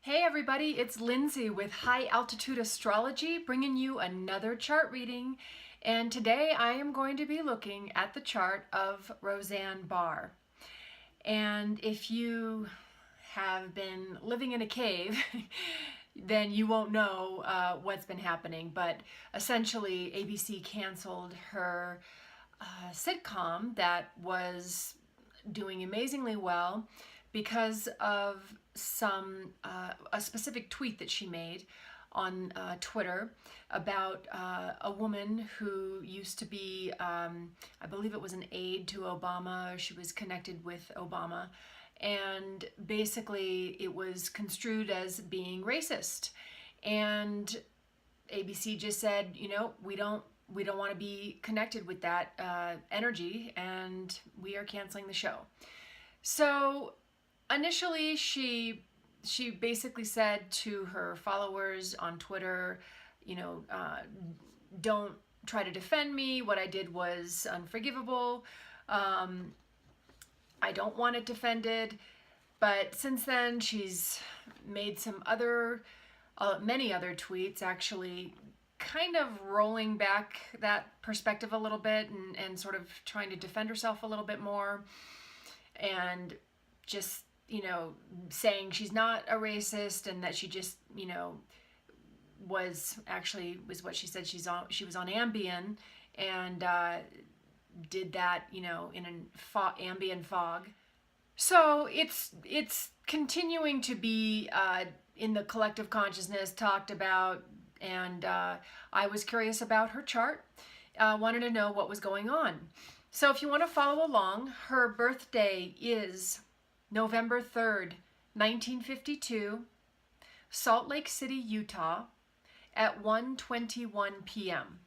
Hey everybody, it's Lindsay with High Altitude Astrology bringing you another chart reading. And today I am going to be looking at the chart of Rosanne Barr. And if you have been living in a cave, then you won't know what's been happening. But essentially, ABC canceled her sitcom that was doing amazingly well because of a specific tweet that she made on Twitter about a woman who used to be, I believe it was an aide to Obama. She was connected with Obama, and basically it was construed as being racist. And ABC just said, you know, we don't want to be connected with that energy, and we are canceling the show. So initially, she basically said to her followers on Twitter, you know, don't try to defend me. What I did was unforgivable. I don't want it defended. But since then, she's made some other, many other tweets, actually, kind of rolling back that perspective a little bit and sort of trying to defend herself a little bit more. And just, you know, saying she's not a racist and that she just, you know, was what she said. She was on Ambien and did that, you know, in an Ambien fog. So it's continuing to be in the collective consciousness talked about, and I was curious about her chart, wanted to know what was going on. So if you want to follow along, her birthday is November 3rd, 1952, Salt Lake City, Utah, at 1:21 p.m.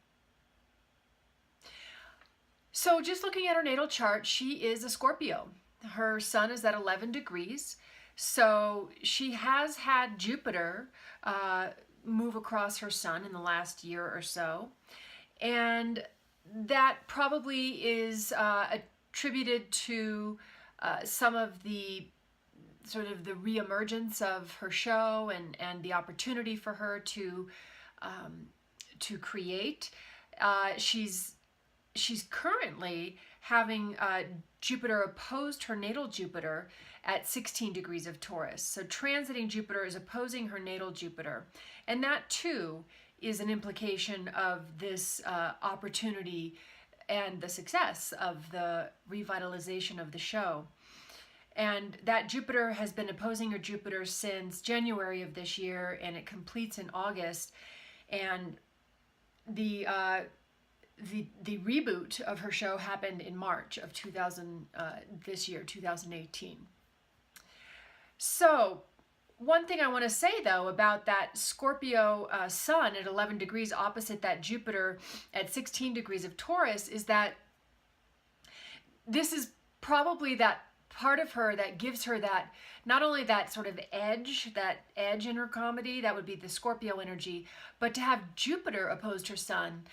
So just looking at her natal chart, she is a Scorpio. Her sun is at 11 degrees. So she has had Jupiter move across her sun in the last year or so. And that probably is attributed to some of the sort of the reemergence of her show and the opportunity for her to create. She's currently having Jupiter opposed her natal Jupiter at 16 degrees of Taurus. So transiting Jupiter is opposing her natal Jupiter. And that too is an implication of this opportunity and the success of the revitalization of the show. And that Jupiter has been opposing her Jupiter since January of this year, and it completes in August. And the reboot of her show happened in March of 2018. So one thing I want to say, though, about that Scorpio sun at 11 degrees opposite that Jupiter at 16 degrees of Taurus is that this is probably that part of her that gives her that, not only that sort of edge in her comedy, that would be the Scorpio energy, but to have Jupiter opposed her sun,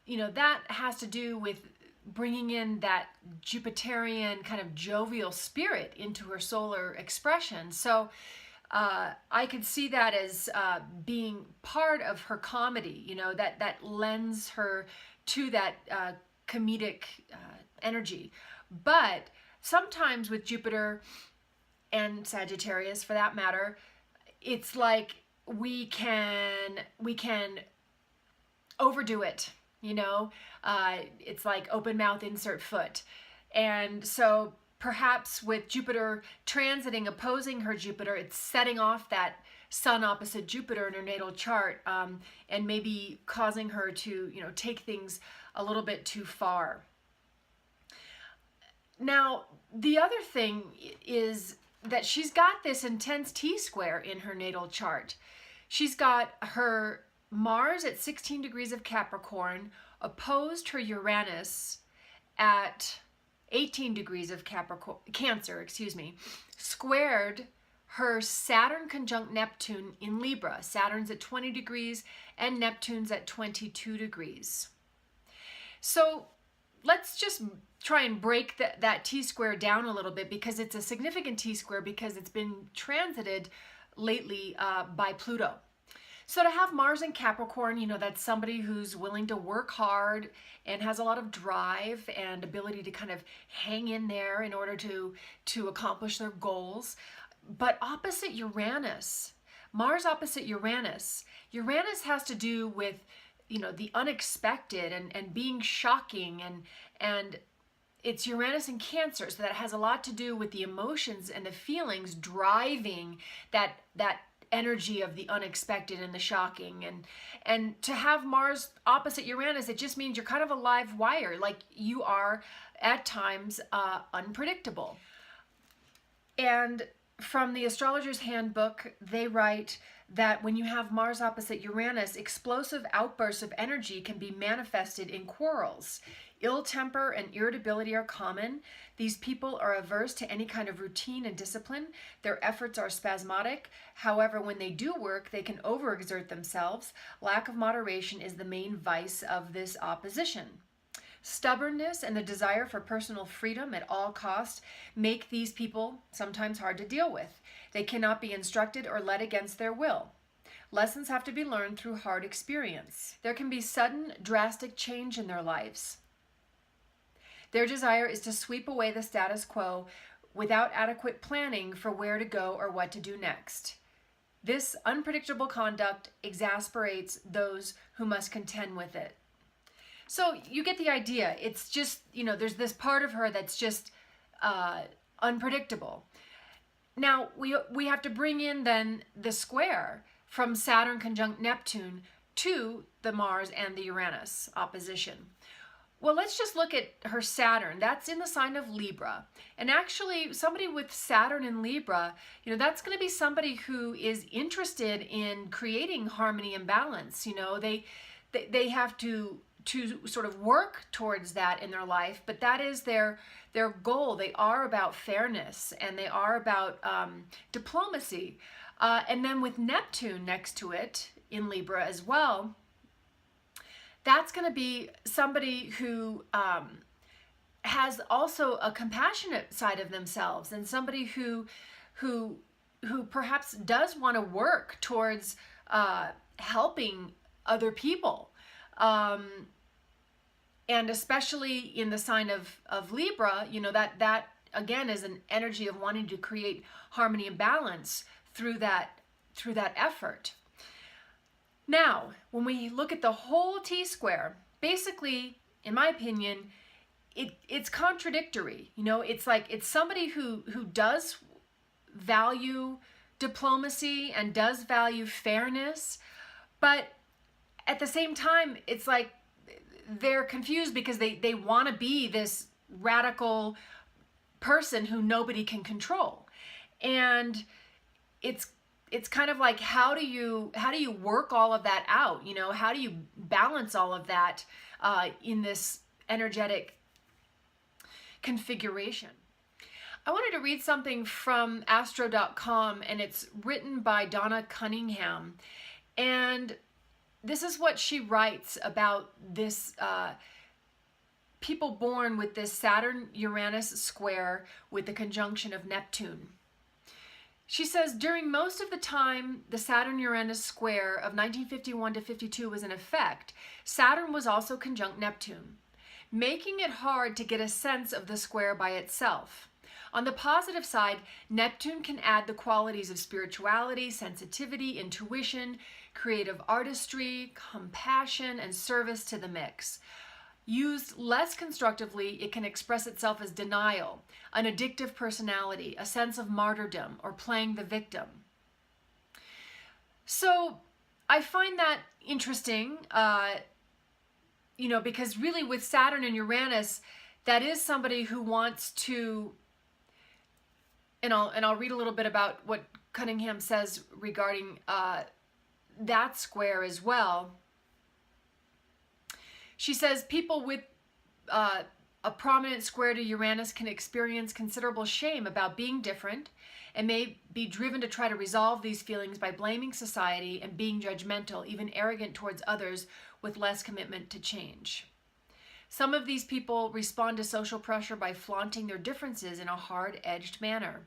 you know, that has to do with bringing in that Jupiterian kind of jovial spirit into her solar expression. So I could see that as being part of her comedy, you know, that lends her to that comedic energy. But sometimes with Jupiter and Sagittarius, for that matter, it's like we can overdo it, you know. It's like open mouth, insert foot. And so perhaps with Jupiter transiting, opposing her Jupiter, it's setting off that sun opposite Jupiter in her natal chart, and maybe causing her to, you know, take things a little bit too far. Now, the other thing is that she's got this intense T-square in her natal chart. She's got her Mars at 16 degrees of Capricorn, opposed her Uranus at 18 degrees of Cancer, squared her Saturn conjunct Neptune in Libra. Saturn's at 20 degrees and Neptune's at 22 degrees. So let's just try and break that T-square down a little bit, because it's a significant T-square because it's been transited lately by Pluto. So to have Mars in Capricorn, you know, that's somebody who's willing to work hard and has a lot of drive and ability to kind of hang in there in order to accomplish their goals. But opposite Uranus, Mars opposite Uranus, Uranus has to do with, you know, the unexpected and being shocking, and it's Uranus in Cancer, so that has a lot to do with the emotions and the feelings driving that energy of the unexpected and the shocking. And to have Mars opposite Uranus, it just means you're kind of a live wire, like you are at times unpredictable. And from the Astrologer's Handbook, they write that when you have Mars opposite Uranus, explosive outbursts of energy can be manifested in quarrels. Ill temper and irritability are common. These people are averse to any kind of routine and discipline. Their efforts are spasmodic. However, when they do work, they can overexert themselves. Lack of moderation is the main vice of this opposition. Stubbornness and the desire for personal freedom at all costs make these people sometimes hard to deal with. They cannot be instructed or led against their will. Lessons have to be learned through hard experience. There can be sudden, drastic change in their lives. Their desire is to sweep away the status quo without adequate planning for where to go or what to do next. This unpredictable conduct exasperates those who must contend with it. So you get the idea. It's just, you know, there's this part of her that's just unpredictable. Now, we have to bring in then the square from Saturn conjunct Neptune to the Mars and the Uranus opposition. Well, let's just look at her Saturn. That's in the sign of Libra. And actually, somebody with Saturn in Libra, you know, that's going to be somebody who is interested in creating harmony and balance. You know, they have to sort of work towards that in their life, but that is their goal. They are about fairness, and they are about diplomacy. And then with Neptune next to it in Libra as well, that's going to be somebody who has also a compassionate side of themselves, and somebody who perhaps does want to work towards helping other people. And especially in the sign of Libra, you know, that again is an energy of wanting to create harmony and balance through that effort. Now, when we look at the whole T-square, basically, in my opinion, it's contradictory. You know, it's like it's somebody who does value diplomacy and does value fairness, but at the same time, it's like they're confused because they want to be this radical person who nobody can control. And it's kind of like, how do you work all of that out? You know, how do you balance all of that in this energetic configuration? I wanted to read something from astro.com, and it's written by Donna Cunningham. And this is what she writes about this people born with this Saturn-Uranus square with the conjunction of Neptune. She says, during most of the time the Saturn-Uranus square of 1951 to 52 was in effect, Saturn was also conjunct Neptune, making it hard to get a sense of the square by itself. On the positive side, Neptune can add the qualities of spirituality, sensitivity, intuition, creative artistry, compassion, and service to the mix. Used less constructively, it can express itself as denial, an addictive personality, a sense of martyrdom, or playing the victim. So I find that interesting, you know, because really with Saturn and Uranus, that is somebody who wants to, and I'll read a little bit about what Cunningham says regarding that square as well. She says people with a prominent square to Uranus can experience considerable shame about being different and may be driven to try to resolve these feelings by blaming society and being judgmental, even arrogant towards others with less commitment to change. Some of these people respond to social pressure by flaunting their differences in a hard-edged manner.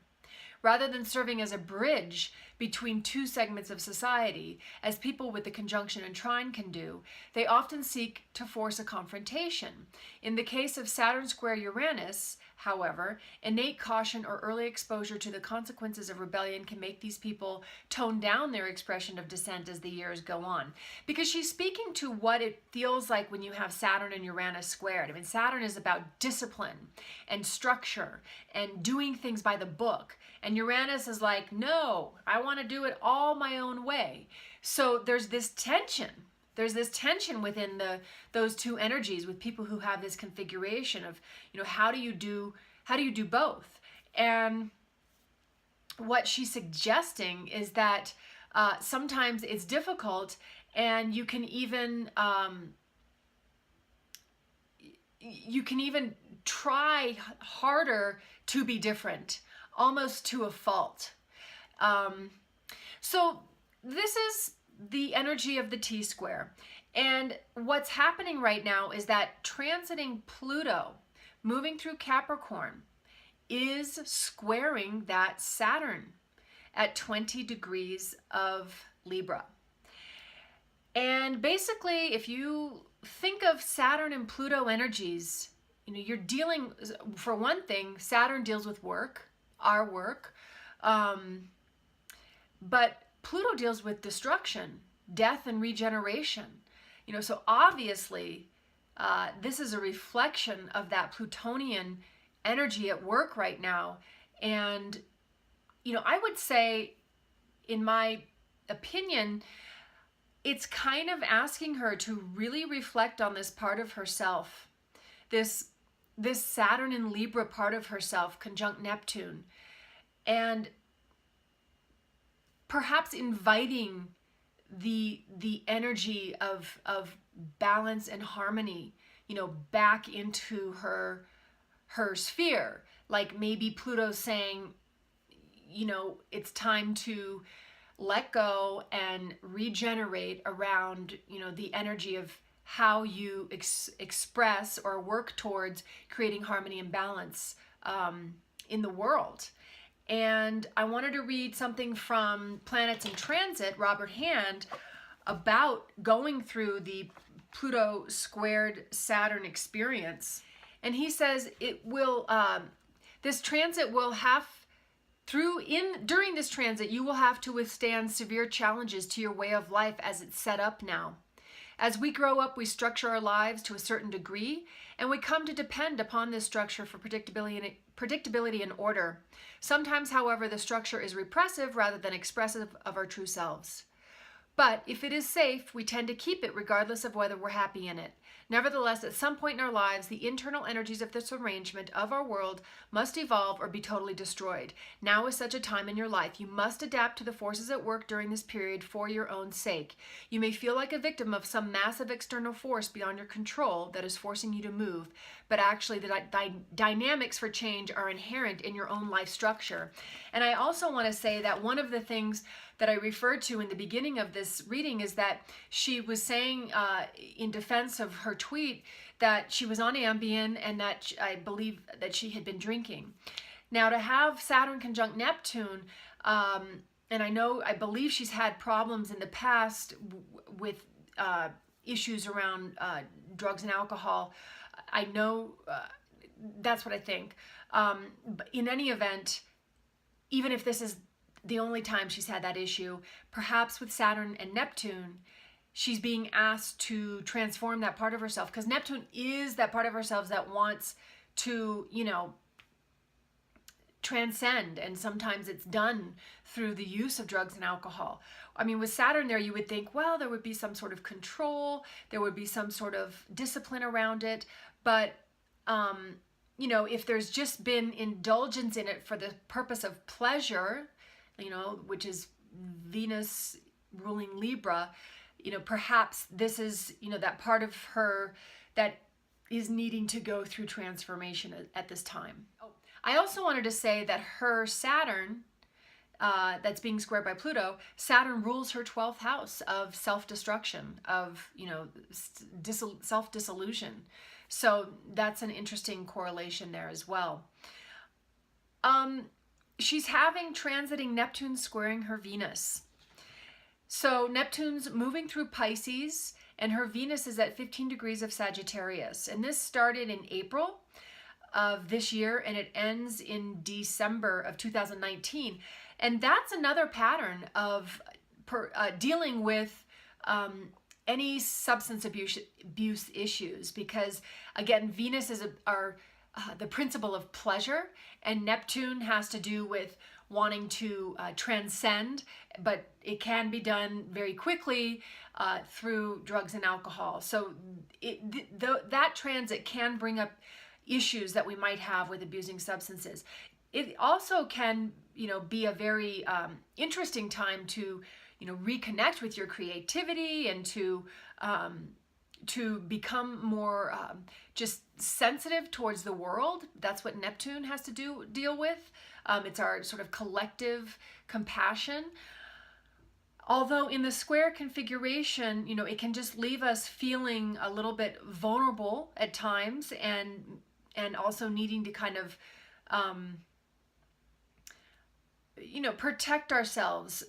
rather than serving as a bridge between two segments of society, as people with the conjunction and trine can do. They often seek to force a confrontation. In the case of Saturn square Uranus, however, innate caution or early exposure to the consequences of rebellion can make these people tone down their expression of dissent as the years go on. Because she's speaking to what it feels like when you have Saturn and Uranus squared. I mean, Saturn is about discipline and structure and doing things by the book. And Uranus is like, no, I want to do it all my own way. So there's this tension. There's this tension within those two energies with people who have this configuration of, how do you do both? And what she's suggesting is that sometimes it's difficult, and you can even try harder to be different, almost to a fault. So this is the energy of the T-square. And what's happening right now is that transiting Pluto, moving through Capricorn, is squaring that Saturn at 20 degrees of Libra. And basically, if you think of Saturn and Pluto energies, you're dealing, for one thing, Saturn deals with work, our work, but Pluto deals with destruction, death, and regeneration. So obviously, this is a reflection of that Plutonian energy at work right now. And, I would say, in my opinion, it's kind of asking her to really reflect on this part of herself, this Saturn in Libra part of herself, conjunct Neptune, and perhaps inviting the energy of balance and harmony, back into her sphere. Like maybe Pluto's saying, it's time to let go and regenerate around, the energy of how you express or work towards creating harmony and balance in the world. And I wanted to read something from Planets in Transit, Robert Hand, about going through the Pluto squared Saturn experience. And he says it will, this transit will have, during this transit, you will have to withstand severe challenges to your way of life as it's set up now. As we grow up, we structure our lives to a certain degree, and we come to depend upon this structure for predictability and order. Sometimes, however, the structure is repressive rather than expressive of our true selves. But if it is safe, we tend to keep it regardless of whether we're happy in it. Nevertheless, at some point in our lives, the internal energies of this arrangement of our world must evolve or be totally destroyed. Now is such a time in your life. You must adapt to the forces at work during this period for your own sake. You may feel like a victim of some massive external force beyond your control that is forcing you to move, but actually the dynamics for change are inherent in your own life structure. And I also want to say that one of the things that I referred to in the beginning of this reading is that she was saying in defense of her tweet that she was on Ambien and that I believe that she had been drinking. Now, to have Saturn conjunct Neptune, and I believe she's had problems in the past with issues around drugs and alcohol. I know that's what I think. But in any event, even if this is the only time she's had that issue, perhaps with Saturn and Neptune, she's being asked to transform that part of herself, because Neptune is that part of herself that wants to, transcend, and sometimes it's done through the use of drugs and alcohol. I mean, with Saturn there, you would think, well, there would be some sort of control, there would be some sort of discipline around it, but if there's just been indulgence in it for the purpose of pleasure, which is Venus ruling Libra, perhaps this is, that part of her that is needing to go through transformation at this time. Oh, I also wanted to say that her Saturn, that's being squared by Pluto, Saturn rules her 12th house of self-destruction, of, self-dissolution. So that's an interesting correlation there as well. she's having transiting Neptune squaring her Venus. So Neptune's moving through Pisces, and her Venus is at 15 degrees of Sagittarius. And this started in April of this year, and it ends in December of 2019. And that's another pattern of dealing with any substance abuse issues, because again, Venus is the principle of pleasure, and Neptune has to do with wanting to transcend, but it can be done very quickly through drugs and alcohol. So that transit can bring up issues that we might have with abusing substances. It also can, be a very interesting time to, reconnect with your creativity and to become more just sensitive towards the world. That's what Neptune has to deal with. It's our sort of collective compassion. Although in the square configuration, it can just leave us feeling a little bit vulnerable at times, and also needing to kind of protect ourselves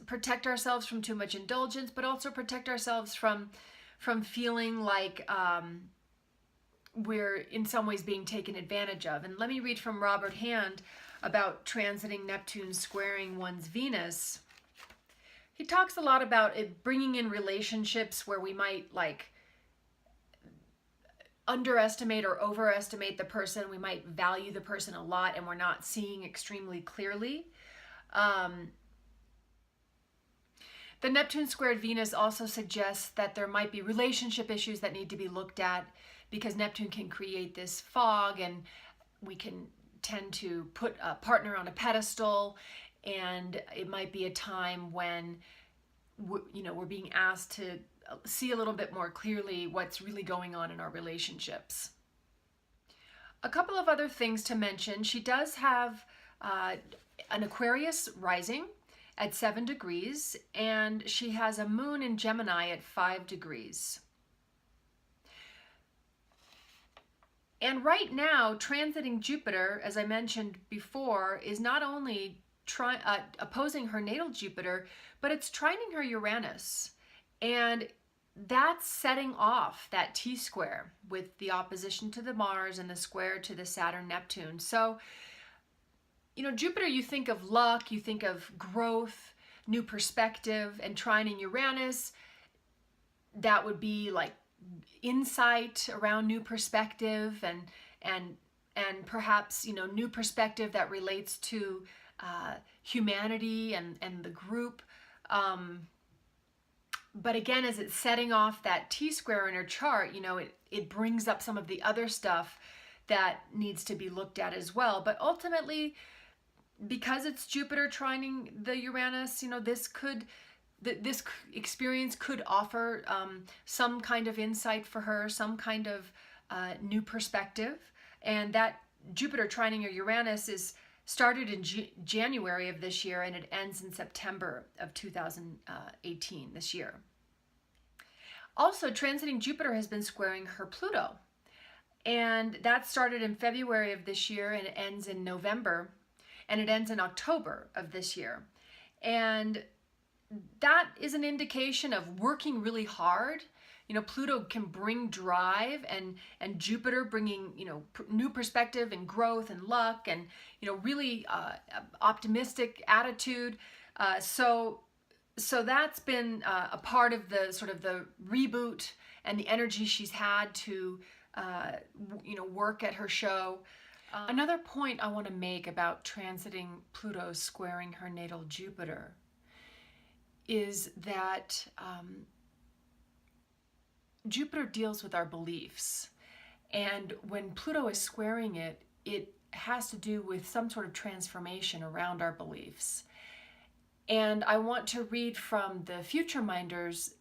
from too much indulgence, but also protect ourselves from feeling like we're in some ways being taken advantage of. And let me read from Robert Hand about transiting Neptune squaring one's Venus. He talks a lot about it bringing in relationships where we might underestimate or overestimate the person. We might value the person a lot and we're not seeing extremely clearly. The Neptune squared Venus also suggests that there might be relationship issues that need to be looked at, because Neptune can create this fog, and we can tend to put a partner on a pedestal, and it might be a time when we're being asked to see a little bit more clearly what's really going on in our relationships. A couple of other things to mention. She does have an Aquarius rising at 7 degrees, and she has a moon in Gemini at 5 degrees. And right now, transiting Jupiter, as I mentioned before, is not only opposing her natal Jupiter, but it's trining her Uranus. And that's setting off that T-square with the opposition to the Mars and the square to the Saturn-Neptune. So, Jupiter, you think of luck, you think of growth, new perspective, and trining Uranus, that would be like insight around new perspective and perhaps, new perspective that relates to humanity and the group. But again, as it's setting off that T-square in her chart, it brings up some of the other stuff that needs to be looked at as well. But ultimately, because it's Jupiter trining the Uranus, this experience could offer some kind of insight for her, some kind of new perspective. And that Jupiter trining your Uranus is started in January of this year, and it ends in September of 2018, this year. Also, transiting Jupiter has been squaring her Pluto. And that started in February of this year, and it ends in November, and it ends in October of this year. And that is an indication of working really hard. Pluto can bring drive, and Jupiter bringing, new perspective and growth and luck and, really optimistic attitude. So that's been a part of the sort of the reboot and the energy she's had to, work at her show. Another point I want to make about transiting Pluto squaring her natal Jupiter is that Jupiter deals with our beliefs. And when Pluto is squaring it, it has to do with some sort of transformation around our beliefs. And I want to read from the Future Minders,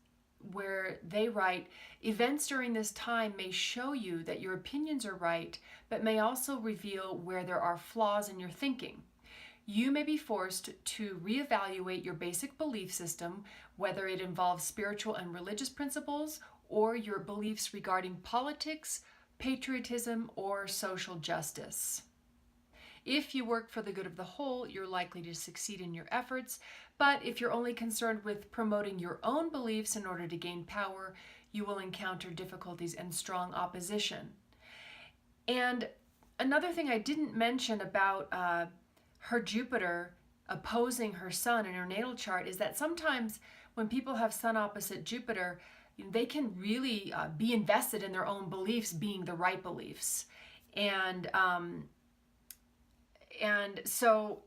where they write, events during this time may show you that your opinions are right, but may also reveal where there are flaws in your thinking. You may be forced to reevaluate your basic belief system, whether it involves spiritual and religious principles or your beliefs regarding politics, patriotism, or social justice. If you work for the good of the whole, you're likely to succeed in your efforts. But if you're only concerned with promoting your own beliefs in order to gain power, you will encounter difficulties and strong opposition. And another thing I didn't mention about her Jupiter opposing her sun in her natal chart is that sometimes when people have sun opposite Jupiter, they can really be invested in their own beliefs being the right beliefs. And so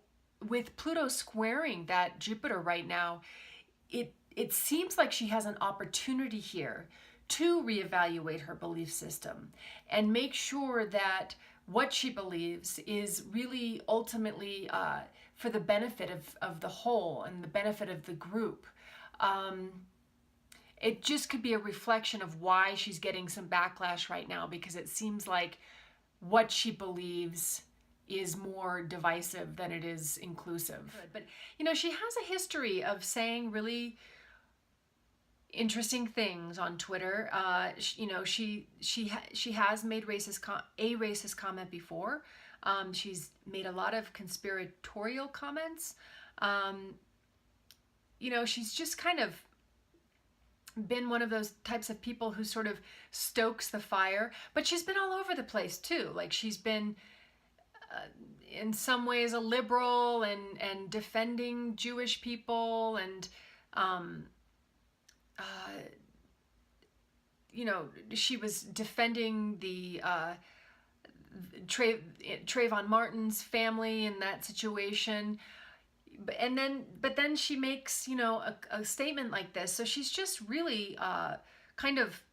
with Pluto squaring that Jupiter right now, it seems like she has an opportunity here to reevaluate her belief system and make sure that what she believes is really ultimately for the benefit of the whole and the benefit of the group. It just could be a reflection of why she's getting some backlash right now, because it seems like what she believes is more divisive than it is inclusive. But you know, she has a history of saying really interesting things on Twitter. You know, she has made a racist comment before. She's made a lot of conspiratorial comments. You know, she's just kind of been one of those types of people who sort of stokes the fire, but she's been all over the place too. Like, she's been in some ways a liberal and defending Jewish people, and you know, she was defending the Trayvon Martin's family in that situation. But then she makes, you know, a statement like this. So she's just really kind of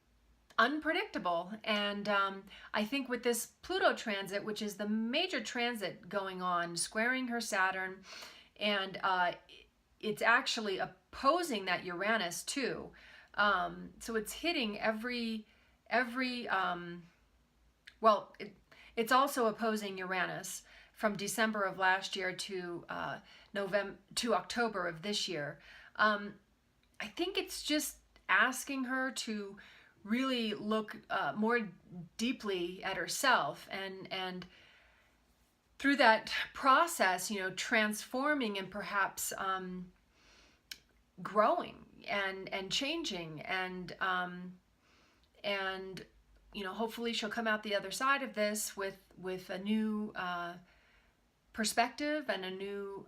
unpredictable. And I think with this Pluto transit, which is the major transit going on, squaring her Saturn, and it's actually opposing that Uranus too. So it's hitting it's also opposing Uranus from December of last year to October of this year. I think it's just asking her to really look more deeply at herself, and through that process, you know, transforming and perhaps growing and changing, and you know, hopefully she'll come out the other side of this with a new perspective and a new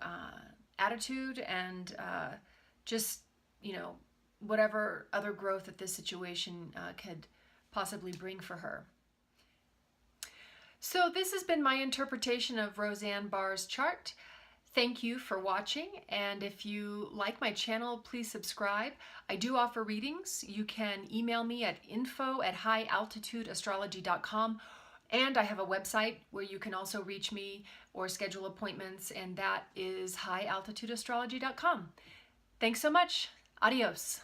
attitude, and just, you know, whatever other growth that this situation could possibly bring for her. So this has been my interpretation of Rosanne Barr's chart. Thank you for watching, and if you like my channel, please subscribe. I do offer readings. You can email me at info@highaltitudeastrology.com, and I have a website where you can also reach me or schedule appointments, and that is highaltitudeastrology.com. Thanks so much. Adios.